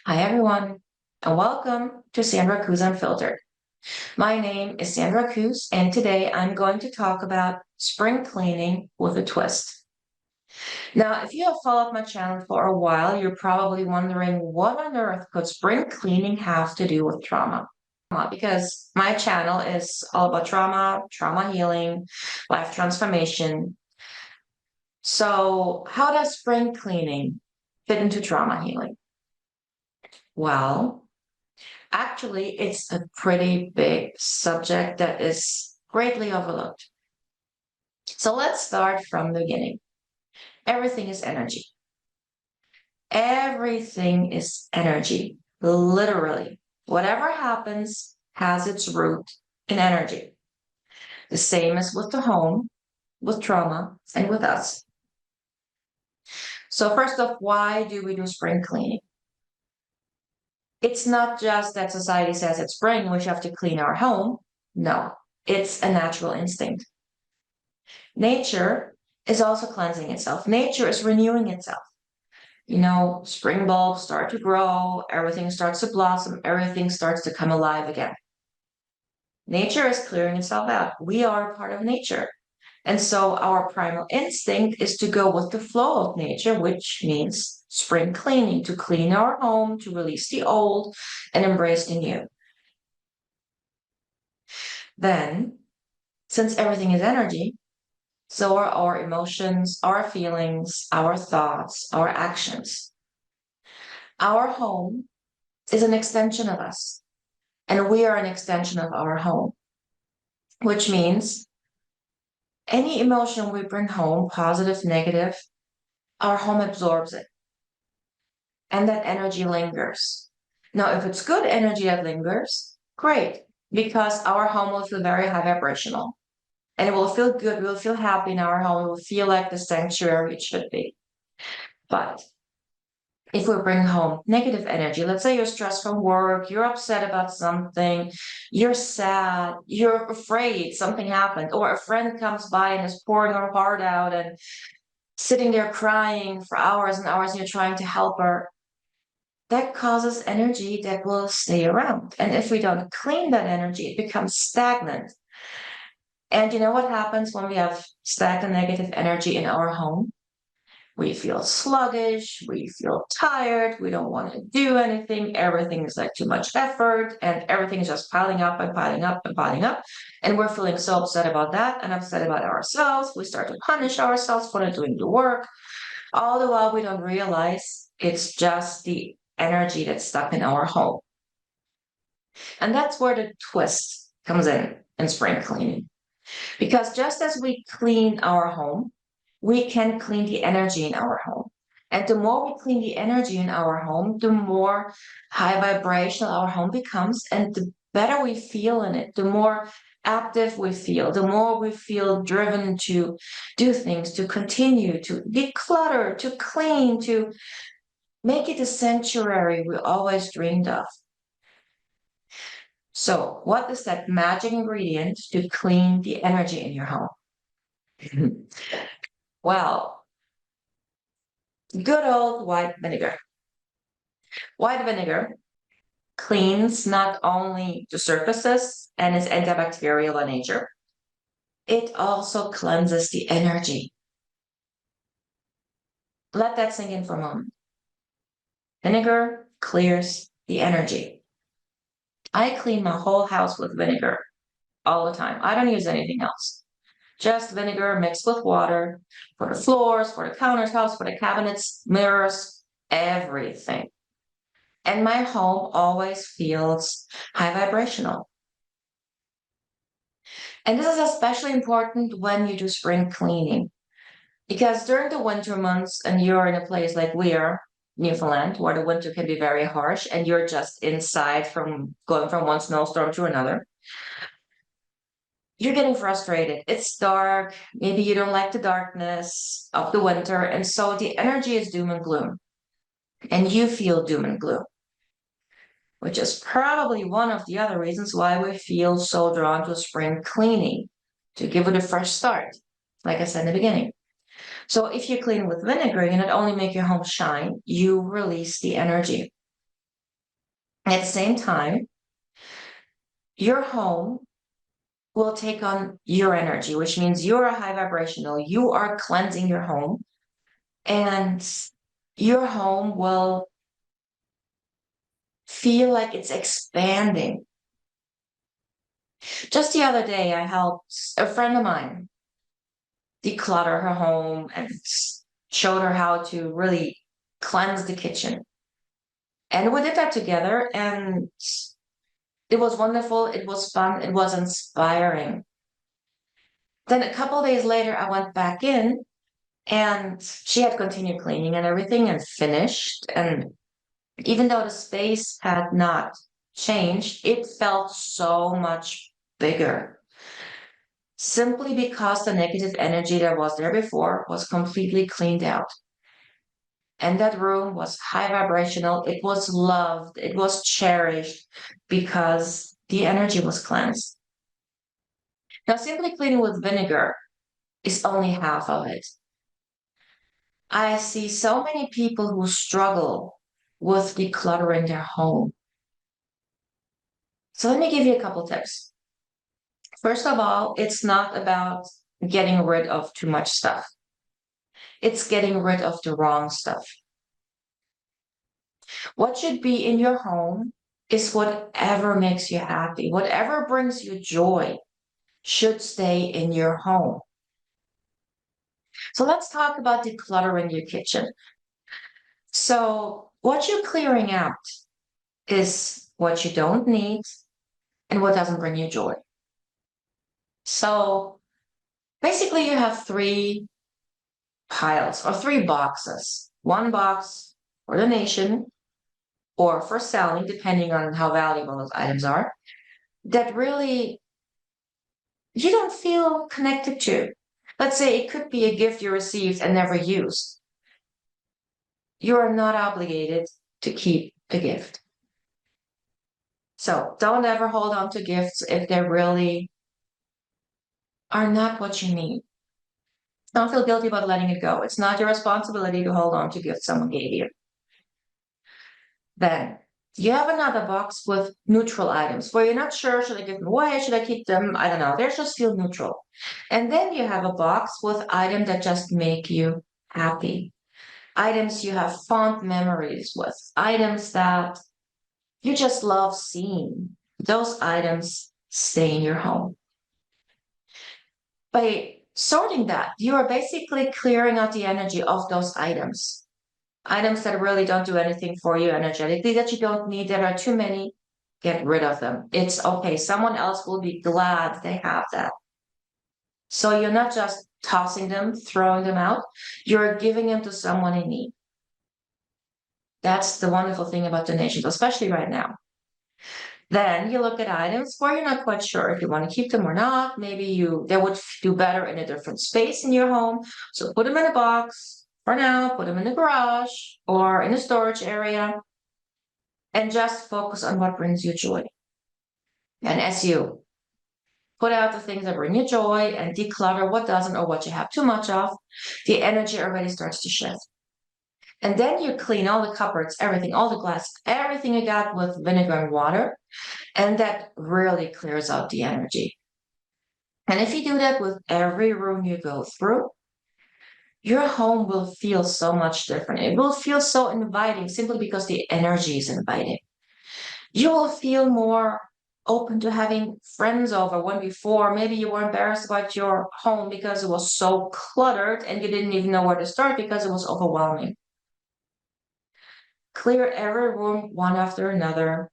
Hi, everyone, and welcome to Sandra Cruz Unfiltered. My name is Sandra Cruz, and today I'm going to talk about spring cleaning with a twist. Now, if you have followed my channel for a while, you're probably wondering what on earth could spring cleaning have to do with trauma? Because my channel is all about trauma, trauma healing, life transformation. So, how does spring cleaning fit into trauma healing? Well, actually, it's a pretty big subject that is greatly overlooked. So let's start from the beginning. Everything is energy. Everything is energy, literally. Whatever happens has its root in energy. The same as with the home, with trauma, and with us. So first off, why do we do spring cleaning? It's not just that society says it's spring, we have to clean our home. No, it's a natural instinct. Nature is also cleansing itself. Nature is renewing itself. Spring bulbs start to grow, everything starts to blossom, everything starts to come alive again. Nature is clearing itself out. We are a part of nature. And so our primal instinct is to go with the flow of nature, which means spring cleaning, to clean our home, to release the old and embrace the new. Then, since everything is energy, so are our emotions, our feelings, our thoughts, our actions. Our home is an extension of us, and we are an extension of our home, which means any emotion we bring home, positive, negative, our home absorbs it, and that energy lingers. Now, if it's good energy that lingers, great, because our home will feel very high vibrational, and it will feel good, we'll feel happy in our home, it will feel like the sanctuary it should be. But if we bring home negative energy, let's say you're stressed from work, you're upset about something, you're sad, you're afraid something happened, or a friend comes by and is pouring her heart out and sitting there crying for hours and hours, and you're trying to help her, that causes energy that will stay around. And if we don't clean that energy, it becomes stagnant. And you know what happens when we have stagnant negative energy in our home? We feel sluggish, we feel tired, we don't want to do anything, everything is like too much effort, and everything is just piling up and piling up and piling up. And we're feeling so upset about that and upset about ourselves. We start to punish ourselves for not doing the work. All the while, we don't realize it's just the energy that's stuck in our home. And that's where the twist comes in spring cleaning. Because just as we clean our home, we can clean the energy in our home. And the more we clean the energy in our home, the more high vibrational our home becomes, and the better we feel in it, the more active we feel, the more we feel driven to do things, to continue, to declutter, to clean, to make it a sanctuary we always dreamed of. So, what is that magic ingredient to clean the energy in your home? Well, good old white vinegar. White vinegar cleans not only the surfaces and is antibacterial by nature, it also cleanses the energy. Let that sink in for a moment. Vinegar clears the energy. I clean my whole house with vinegar all the time. I don't use anything else. Just vinegar mixed with water for the floors, for the countertops, for the cabinets, mirrors, everything. And my home always feels high vibrational. And this is especially important when you do spring cleaning, because during the winter months, and you're in a place like we are, Newfoundland, where the winter can be very harsh, and you're just inside from going from one snowstorm to another, you're getting frustrated. It's dark. Maybe you don't like the darkness of the winter. And so the energy is doom and gloom. And you feel doom and gloom, which is probably one of the other reasons why we feel so drawn to spring cleaning, to give it a fresh start, like I said in the beginning. So if you clean with vinegar, you not only make your home shine, you release the energy. At the same time, your home will take on your energy, which means you're a high vibrational. You are cleansing your home, and your home will feel like it's expanding. Just the other day, I helped a friend of mine declutter her home and showed her how to really cleanse the kitchen. And we did that together, and it was wonderful. It was fun. It was inspiring. Then a couple days later, I went back in and she had continued cleaning and everything and finished. And even though the space had not changed, it felt so much bigger simply because the negative energy that was there before was completely cleaned out. And that room was high vibrational. It was loved. It was cherished because the energy was cleansed. Now, simply cleaning with vinegar is only half of it. I see so many people who struggle with decluttering their home. So let me give you a couple tips. First of all, it's not about getting rid of too much stuff. It's getting rid of the wrong stuff. What should be in your home is whatever makes you happy, whatever brings you joy should stay in your home. So let's talk about decluttering your kitchen. So what you're clearing out is what you don't need and what doesn't bring you joy. So basically you have three piles or three boxes. One box for donation or for selling, depending on how valuable those items are, that really you don't feel connected to. Let's say it could be a gift you received and never used. You are not obligated to keep the gift. So don't ever hold on to gifts if they really are not what you need. Don't feel guilty about letting it go. It's not your responsibility to hold on to gifts someone gave you. Then you have another box with neutral items where you're not sure, should I give them away? Should I keep them? I don't know. They just feel neutral. And then you have a box with items that just make you happy. Items you have fond memories with. Items that you just love seeing. Those items stay in your home. By sorting that, you are basically clearing out the energy of those items. Items that really don't do anything for you energetically, that you don't need, that are too many, get rid of them. It's okay. Someone else will be glad they have that. So you're not just tossing them, throwing them out, you're giving them to someone in need. That's the wonderful thing about donations, especially right now. Then you look at items where you're not quite sure if you want to keep them or not. Maybe they would do better in a different space in your home. So put them in a box for now, put them in the garage or in a storage area, and just focus on what brings you joy. And as you put out the things that bring you joy and declutter what doesn't or what you have too much of, the energy already starts to shift. And then you clean all the cupboards, everything, all the glass, everything you got with vinegar and water. And that really clears out the energy. And if you do that with every room you go through, your home will feel so much different. It will feel so inviting simply because the energy is inviting. You will feel more open to having friends over when before maybe you were embarrassed about your home because it was so cluttered and you didn't even know where to start because it was overwhelming. Clear every room one after another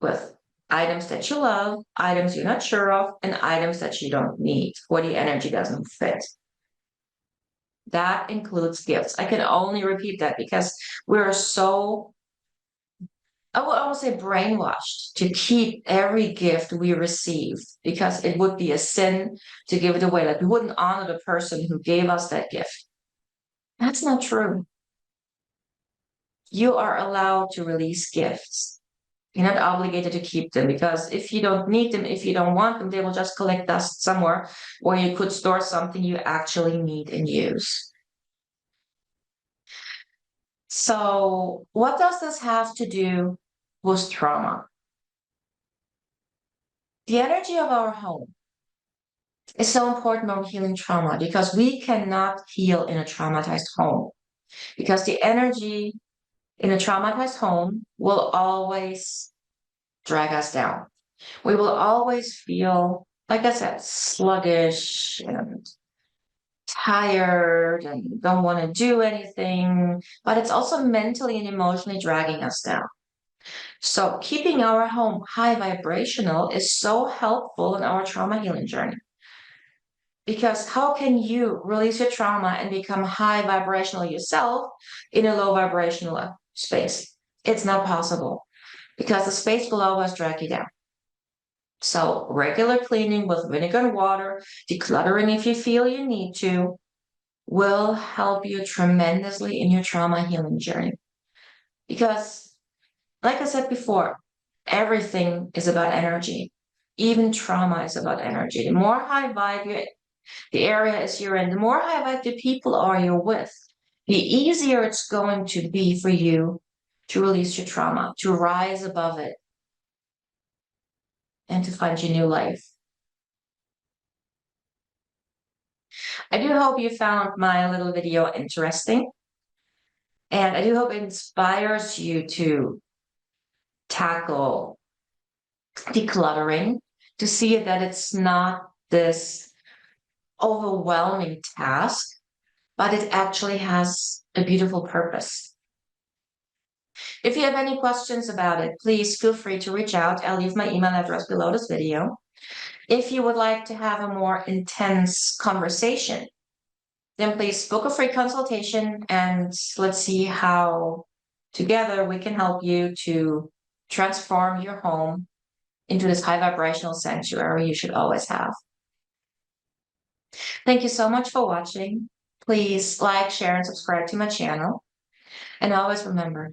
with items that you love, items you're not sure of, and items that you don't need or the energy doesn't fit. That includes gifts. I can only repeat that because we're so, I would almost say, brainwashed to keep every gift we receive because it would be a sin to give it away. Like we wouldn't honor the person who gave us that gift. That's not true. You are allowed to release gifts. You're not obligated to keep them because if you don't need them, if you don't want them, they will just collect dust somewhere where you could store something you actually need and use. So, what does this have to do was trauma. The energy of our home is so important when healing trauma because we cannot heal in a traumatized home because the energy in a traumatized home will always drag us down. We will always feel, like I said, sluggish and tired and don't want to do anything, but it's also mentally and emotionally dragging us down. So keeping our home high vibrational is so helpful in our trauma healing journey. Because how can you release your trauma and become high vibrational yourself in a low vibrational space? It's not possible because the space will always drag you down. So regular cleaning with vinegar and water, decluttering if you feel you need to, will help you tremendously in your trauma healing journey. Because, like I said before, everything is about energy. Even trauma is about energy. The more high vibe the area is you're in, the more high vibe the people are you're with, the easier it's going to be for you to release your trauma, to rise above it, and to find your new life. I do hope you found my little video interesting. And I do hope it inspires you to tackle decluttering, to see that it's not this overwhelming task, but it actually has a beautiful purpose. If you have any questions about it, please feel free to reach out. I'll leave my email address below this video. If you would like to have a more intense conversation, then please book a free consultation and let's see how together we can help you to transform your home into this high vibrational sanctuary you should always have. Thank you so much for watching. Please like, share, and subscribe to my channel. And always remember,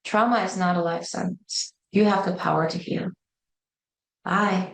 trauma is not a life sentence. You have the power to heal. Bye.